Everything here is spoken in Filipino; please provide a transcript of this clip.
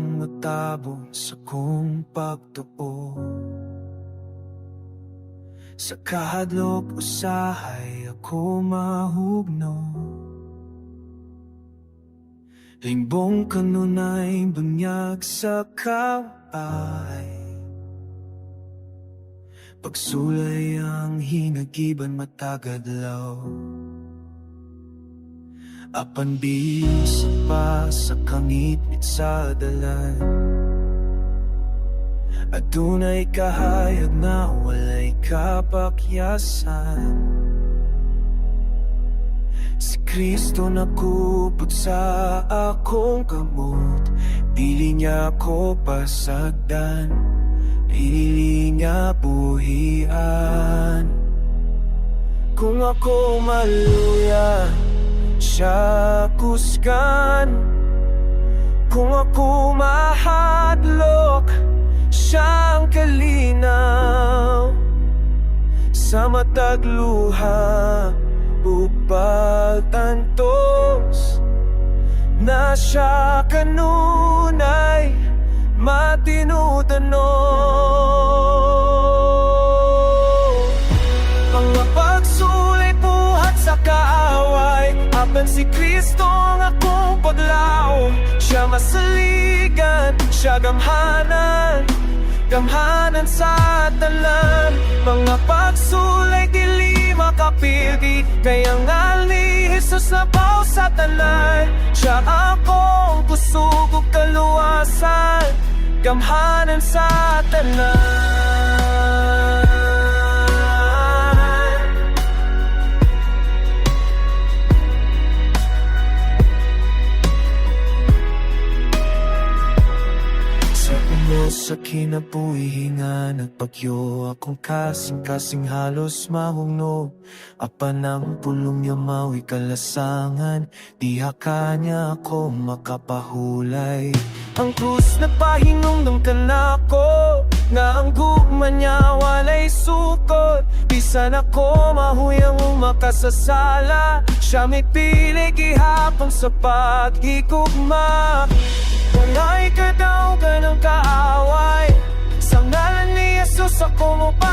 kang matabong sa kong pagtuo. Sa kahadlok usahay ako mahugno, limbong kanunay bunyag sa kaway. Pagsulay ang hinagiban matagadlaw, apan bisa pa sa kangitbit sa dalan. Adunay kahayag na walay kapakyasan. Si Kristo nakupot sa akong kamot, dili niya ako pasagdan, dili niya buhian. Kung ako maluya, siya kusgan. Kung ako mahadlok, siyang kalinaw. Sa matag luha upag antos, na siya kanunay matinutanong. Mga pagsulay buhat sa kaaway, apan si Kristo ang akong paglaom. Siya masaligan, siya gamhanan, gamhanan sa talan. Mga pagsulay dili makapildi, kaya nga ni Jesus nabaw sa talan. Siya akong kusog ug kaluwasan, gamhanan sa talan. Sa kinabuhihinga nagpagyo akong kasing-kasing halos mahungno. Apan ang pulong niya mawi kalasangan, diha ka niya ako makapahulay. Ang krus nagpahinungdong ka na ko, nga ang gugma niya walay sukot. Bisan ako mahuyang makasasala, siya may pili gihapon sa pag-igugma. Walay ka daw ganang kaaway, sa ngalan ni Jesus ako mo pa